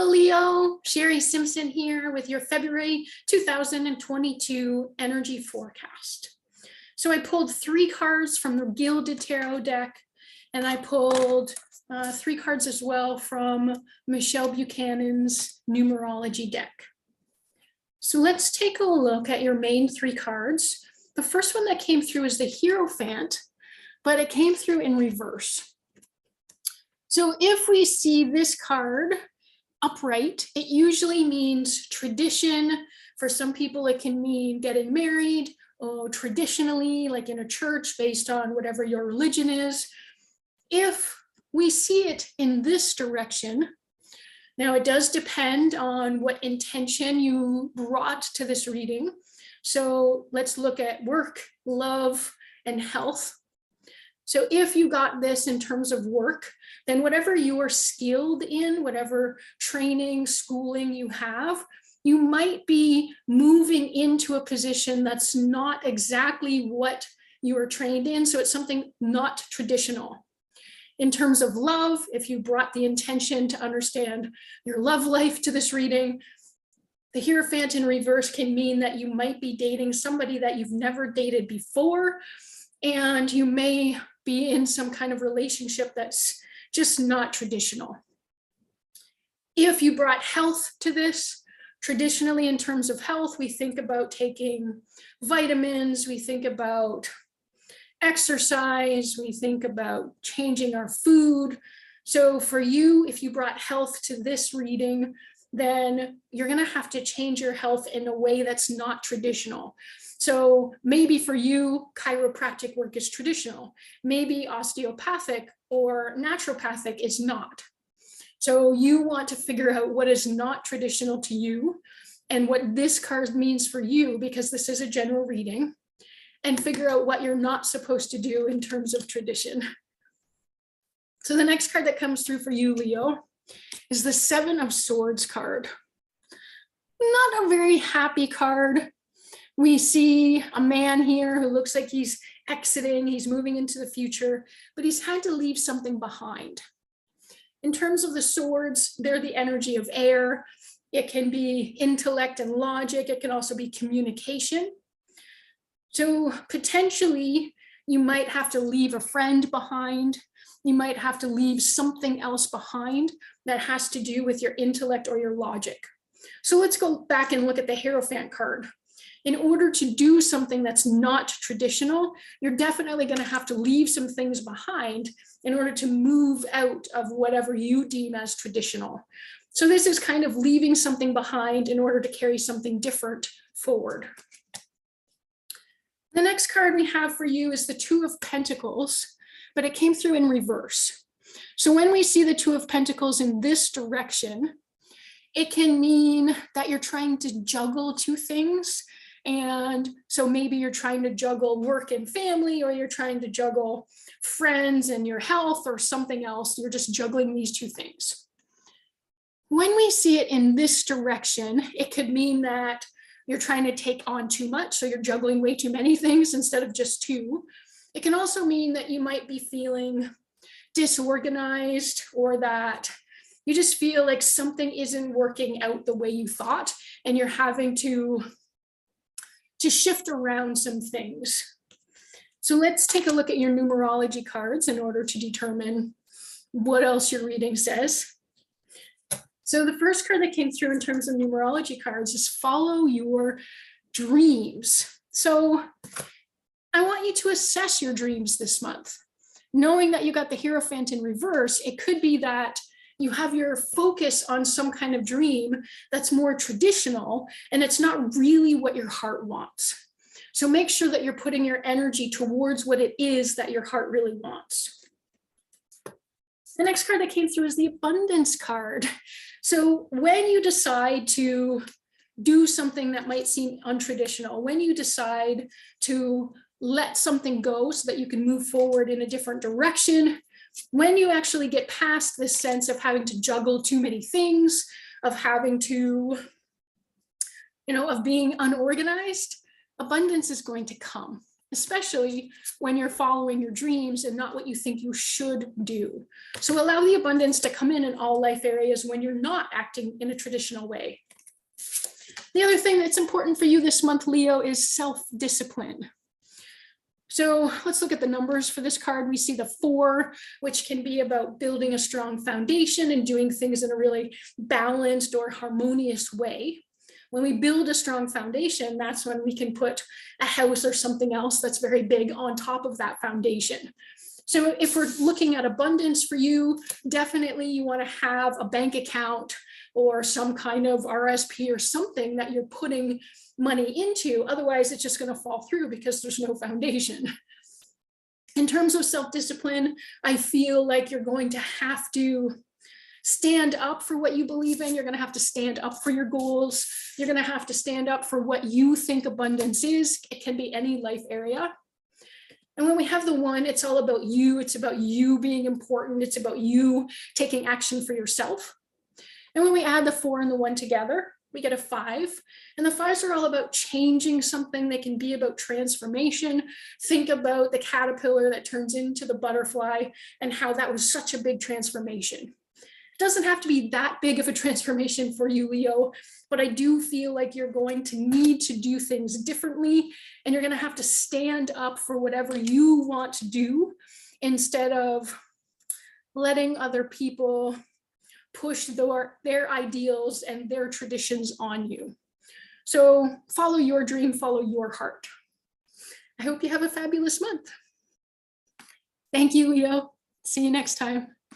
Hello, Leo. Sherry Simpson here with your February 2022 energy forecast. So I pulled 3 cards from the Gilded Tarot deck, and I pulled 3 cards as well from Michelle Buchanan's Numerology deck. So let's take a look at your main 3 cards. The first one that came through is the Hierophant, but it came through in reverse. So if we see this card upright, it usually means tradition. For some people, it can mean getting married, or traditionally, like in a church, based on whatever your religion is. If we see it in this direction, now it does depend on what intention you brought to this reading. So let's look at work, love, and health. So if you got this in terms of work, then whatever you are skilled in, whatever training, schooling you have, you might be moving into a position that's not exactly what you are trained in. So it's something not traditional. In terms of love, if you brought the intention to understand your love life to this reading, the Hierophant in reverse can mean that you might be dating somebody that you've never dated before, and you may be in some kind of relationship that's just not traditional. If you brought health to this, traditionally in terms of health, we think about taking vitamins, we think about exercise, we think about changing our food. So for you, if you brought health to this reading, then you're going to have to change your health in a way that's not traditional. So maybe for you, chiropractic work is traditional. Maybe osteopathic or naturopathic is not. So you want to figure out what is not traditional to you and what this card means for you, because this is a general reading, and figure out what you're not supposed to do in terms of tradition. So the next card that comes through for you, Leo, is the 7 of Swords card. Not a very happy card. We see a man here who looks like he's exiting, he's moving into the future, but he's had to leave something behind. In terms of the swords, they're the energy of air. It can be intellect and logic. It can also be communication. So potentially, you might have to leave a friend behind. You might have to leave something else behind that has to do with your intellect or your logic. So let's go back and look at the Hierophant card. In order to do something that's not traditional, you're definitely going to have to leave some things behind in order to move out of whatever you deem as traditional. So this is kind of leaving something behind in order to carry something different forward. The next card we have for you is the 2 of Pentacles, but it came through in reverse. So when we see the 2 of Pentacles in this direction, it can mean that you're trying to juggle 2 things. And so maybe you're trying to juggle work and family, or you're trying to juggle friends and your health or something else. You're just juggling these 2 things. When we see it in this direction, it could mean that you're trying to take on too much. So you're juggling way too many things instead of just 2. It can also mean that you might be feeling disorganized, or that you just feel like something isn't working out the way you thought, and you're having to shift around some things. So let's take a look at your numerology cards in order to determine what else your reading says. So the first card that came through in terms of numerology cards is follow your dreams. So I want you to assess your dreams this month. Knowing that you got the Hierophant in reverse, it could be that you have your focus on some kind of dream that's more traditional, and it's not really what your heart wants. So make sure that you're putting your energy towards what it is that your heart really wants. The next card that came through is the Abundance card. So when you decide to do something that might seem untraditional, when you decide to let something go so that you can move forward in a different direction, when you actually get past this sense of having to juggle too many things, of having to, of being unorganized, abundance is going to come. especially when you're following your dreams and not what you think you should do. So allow the abundance to come in all life areas when you're not acting in a traditional way. The other thing that's important for you this month, Leo, is self-discipline. So let's look at the numbers for this card. We see the 4, which can be about building a strong foundation and doing things in a really balanced or harmonious way. When we build a strong foundation, that's when we can put a house or something else that's very big on top of that foundation. So if we're looking at abundance for you, definitely you want to have a bank account or some kind of RSP or something that you're putting money into. Otherwise, it's just going to fall through because there's no foundation. In terms of self-discipline, I feel like you're going to have to stand up for what you believe in. You're going to have to stand up for your goals. You're going to have to stand up for what you think abundance is. It can be any life area. And when we have the 1, it's all about you. It's about you being important. It's about you taking action for yourself. And when we add the 4 and the 1 together, we get a 5. And the 5s are all about changing something. They can be about transformation. Think about the caterpillar that turns into the butterfly and how that was such a big transformation. It doesn't have to be that big of a transformation for you, Leo, but I do feel like you're going to need to do things differently, and you're going to have to stand up for whatever you want to do instead of letting other people push their ideals and their traditions on you. So follow your dream, follow your heart. I hope you have a fabulous month. Thank you, Leo. See you next time.